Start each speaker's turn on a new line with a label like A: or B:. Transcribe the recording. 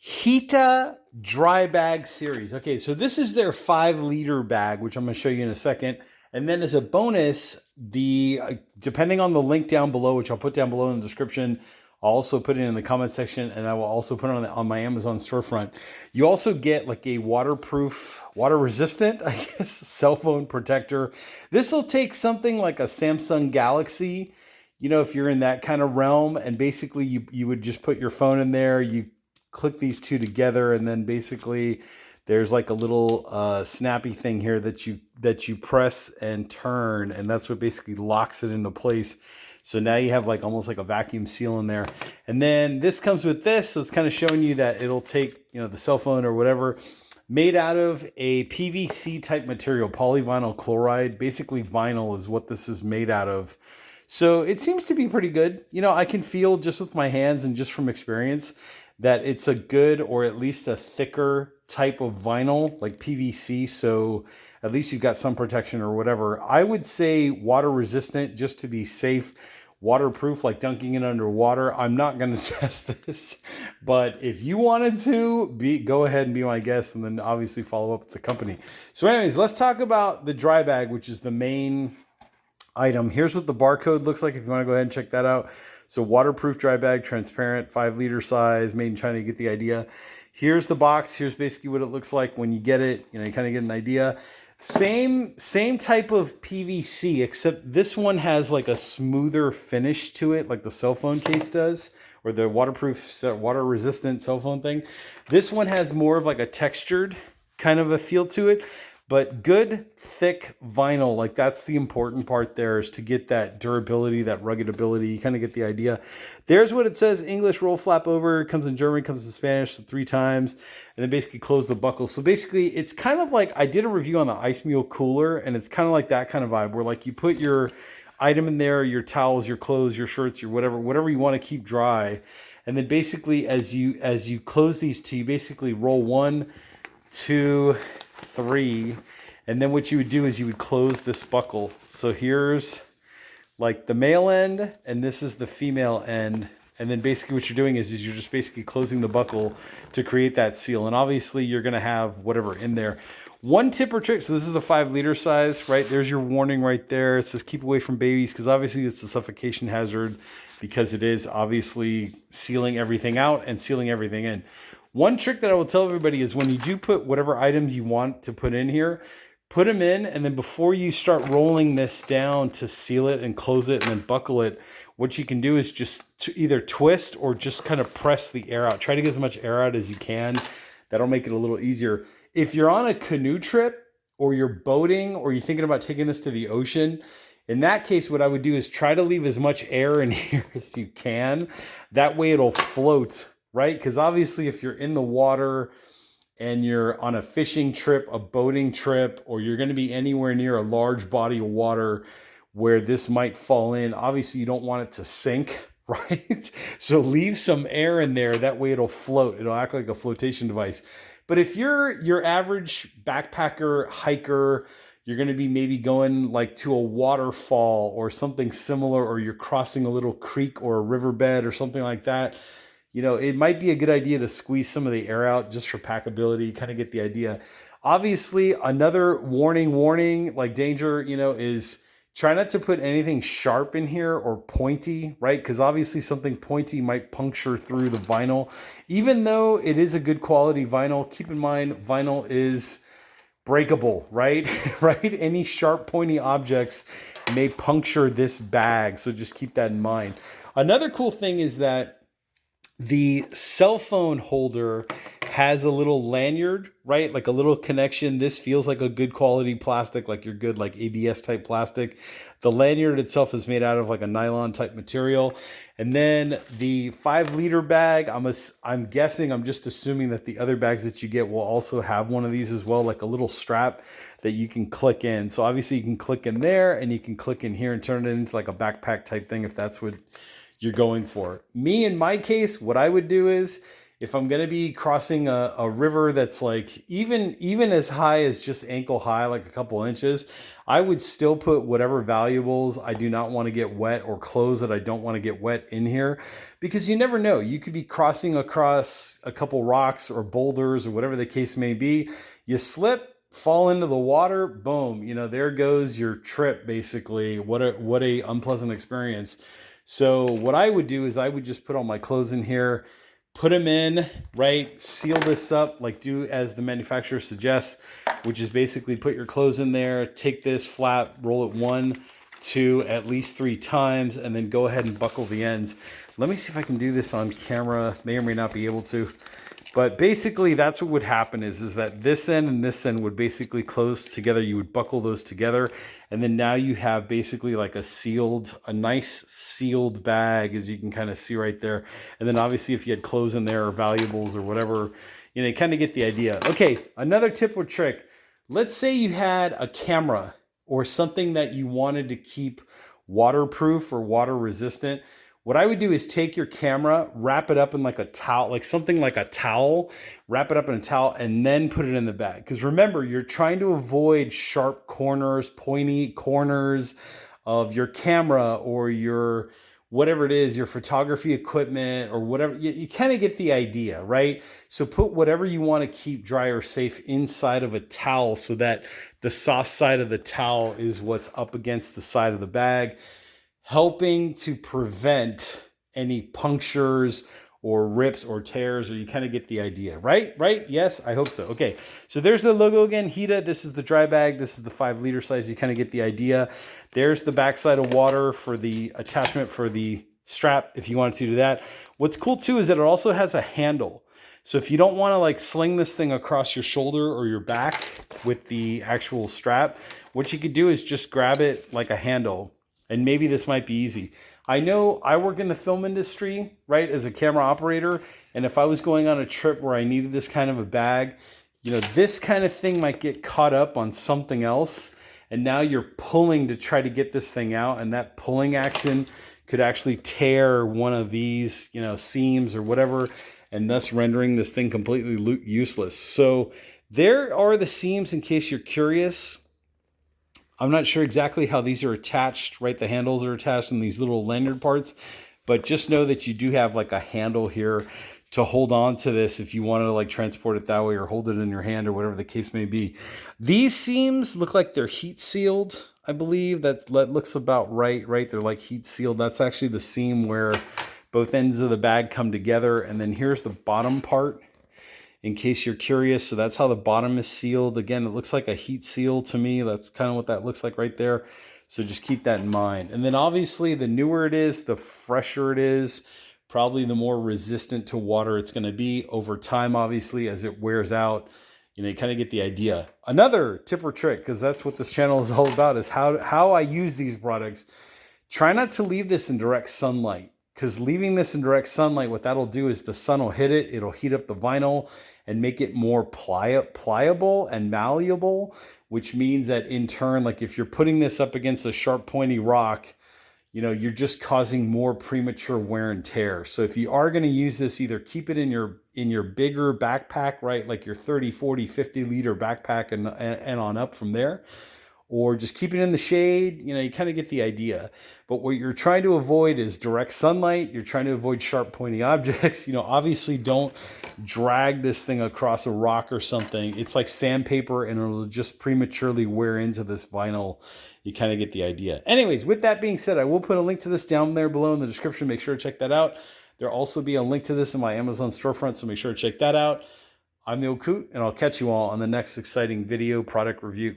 A: HEETA Dry Bag series. Okay, so this is their 5 liter bag, which I'm going to show you in a second. And then as a bonus, depending on the link down below, which I'll put down below in the description, I'll also put it in the comment section, and I will also put it on my Amazon storefront. You also get like a waterproof, water resistant, I guess, cell phone protector. This will take something like a Samsung Galaxy, if you're in that kind of realm, and basically you would just put your phone in there, you click these two together, and then basically there's like a little snappy thing here that you press and turn, and that's what basically locks it into place. So now you have like almost like a vacuum seal in there. And then this comes with this, so it's kind of showing you that it'll take the cell phone or whatever, made out of a PVC type material, polyvinyl chloride. Basically vinyl is what this is made out of. So it seems to be pretty good. I can feel just with my hands and just from experience that it's a good, or at least a thicker type of vinyl, like PVC. So at least you've got some protection or whatever. I would say water resistant just to be safe. Waterproof, like dunking it underwater. I'm not going to test this, but if you wanted to, go ahead and be my guest, and then obviously follow up with the company. So anyways, let's talk about the dry bag, which is the main item. Here's what the barcode looks like if you want to go ahead and check that out. So waterproof dry bag, transparent, 5 liter size, made in China. You get the idea. Here's the box. Here's basically what it looks like when you get it. You kind of get an idea. Same type of PVC, except this one has like a smoother finish to it, like the cell phone case does, or the waterproof, water resistant cell phone thing. This one has more of like a textured kind of a feel to it. But good, thick vinyl, like that's the important part there, is to get that durability, that rugged ability. You kind of get the idea. There's what it says: English, roll flap over, comes in German, comes in Spanish, so 3 times, and then basically close the buckle. So basically, it's kind of like, I did a review on the Ice Mule cooler, and it's kind of like that kind of vibe, where like you put your item in there, your towels, your clothes, your shirts, your whatever you want to keep dry. And then basically, as you close these two, you basically roll 1, 2, 3, and then what you would do is you would close this buckle. So here's like the male end, and this is the female end, and then basically what you're doing is you're just basically closing the buckle to create that seal. And obviously you're going to have whatever in there. One tip or trick, so this is the 5 liter size, right? There's your warning right there. It says keep away from babies, because obviously it's a suffocation hazard, because it is obviously sealing everything out and sealing everything in. One trick that I will tell everybody is when you do put whatever items you want to put in here, put them in, and then before you start rolling this down to seal it and close it and then buckle it, what you can do is just either twist or just kind of press the air out. Try to get as much air out as you can. That'll make it a little easier. If you're on a canoe trip, or you're boating, or you're thinking about taking this to the ocean, in that case, what I would do is try to leave as much air in here as you can. That way it'll float, right? Because obviously if you're in the water and you're on a fishing trip, a boating trip, or you're going to be anywhere near a large body of water where this might fall in, obviously you don't want it to sink, right? So leave some air in there. That way it'll float. It'll act like a flotation device. But if you're your average backpacker, hiker, you're going to be maybe going like to a waterfall or something similar, or you're crossing a little creek or a riverbed or something like that, it might be a good idea to squeeze some of the air out just for packability. Kind of get the idea. Obviously, another warning, like danger, is try not to put anything sharp in here or pointy, right? Because obviously something pointy might puncture through the vinyl. Even though it is a good quality vinyl, keep in mind vinyl is breakable, right? Right? Any sharp, pointy objects may puncture this bag. So just keep that in mind. Another cool thing is that the cell phone holder has a little lanyard, right? Like a little connection. This feels like a good quality plastic, like your good like ABS type plastic. The lanyard itself is made out of like a nylon type material. And then the 5 liter bag, I'm guessing, I'm just assuming that the other bags that you get will also have one of these as well, like a little strap that you can click in. So obviously you can click in there, and you can click in here and turn it into like a backpack type thing if that's what you're going for. Me, in my case, what I would do is, if I'm going to be crossing a river that's like even as high as just ankle high, like a couple inches, I would still put whatever valuables I do not want to get wet or clothes that I don't want to get wet in here, because you never know. You could be crossing across a couple rocks or boulders or whatever the case may be. You slip, fall into the water, boom, you know, there goes your trip basically. What a unpleasant experience. So what I would do is I would just put all my clothes in here, put them in, right? Seal this up, like do as the manufacturer suggests, which is basically put your clothes in there, take this flap, roll it 1, 2, at least 3 times, and then go ahead and buckle the ends. Let me see if I can do this on camera. May or may not be able to. But basically that's what would happen is that this end and this end would basically close together. You would buckle those together. And then now you have basically like a nice sealed bag, as you can kind of see right there. And then obviously if you had clothes in there or valuables or whatever, you know, you kind of get the idea. Okay, another tip or trick. Let's say you had a camera or something that you wanted to keep waterproof or water resistant. What I would do is take your camera, wrap it up in like a towel, like something like a towel, wrap it up in a towel, and then put it in the bag. Because remember, you're trying to avoid sharp corners, pointy corners of your camera or your whatever it is, your photography equipment or whatever. You kind of get the idea, right? So put whatever you want to keep dry or safe inside of a towel so that the soft side of the towel is what's up against the side of the bag, helping to prevent any punctures or rips or tears, or you kind of get the idea, right? Right? Yes, I hope so. Okay, so there's the logo again, HEETA. This is the dry bag. This is the 5-liter size. You kind of get the idea. There's the backside of water for the attachment for the strap if you wanted to do that. What's cool too is that it also has a handle. So if you don't want to like sling this thing across your shoulder or your back with the actual strap, what you could do is just grab it like a handle. And maybe this might be easy. I know I work in the film industry, right, as a camera operator. And if I was going on a trip where I needed this kind of a bag, you know, this kind of thing might get caught up on something else. And now you're pulling to try to get this thing out. And that pulling action could actually tear one of these, you know, seams or whatever, and thus rendering this thing completely useless. So there are the seams in case you're curious. I'm not sure exactly how these are attached, right? The handles are attached in these little lanyard parts, but just know that you do have like a handle here to hold on to this if you want to like transport it that way or hold it in your hand or whatever the case may be. These seams look like they're heat sealed, I believe. That looks about right? They're like heat sealed. That's actually the seam where both ends of the bag come together. And then here's the bottom part, in case you're curious. So that's how the bottom is sealed. Again, it looks like a heat seal to me. That's kind of what that looks like right there. So just keep that in mind. And then obviously the newer it is, the fresher it is, probably the more resistant to water it's going to be over time, obviously, as it wears out. You know, you kind of get the idea. Another tip or trick, because that's what this channel is all about, is how I use these products. Try not to leave this in direct sunlight, because leaving this in direct sunlight, what that'll do is the sun will hit it, it'll heat up the vinyl and make it more pliable and malleable, which means that in turn, like if you're putting this up against a sharp pointy rock, you know, you're just causing more premature wear and tear. So if you are going to use this, either keep it in your bigger backpack, right? Like your 30, 40, 50 liter backpack and on up from there, or just keep it in the shade. You know, you kind of get the idea. But what you're trying to avoid is direct sunlight. You're trying to avoid sharp, pointy objects. You know, obviously don't drag this thing across a rock or something. It's like sandpaper and it'll just prematurely wear into this vinyl. You kind of get the idea. Anyways, with that being said, I will put a link to this down there below in the description. Make sure to check that out. There'll also be a link to this in my Amazon storefront, so make sure to check that out. I'm the Old Coot, and I'll catch you all on the next exciting video product review.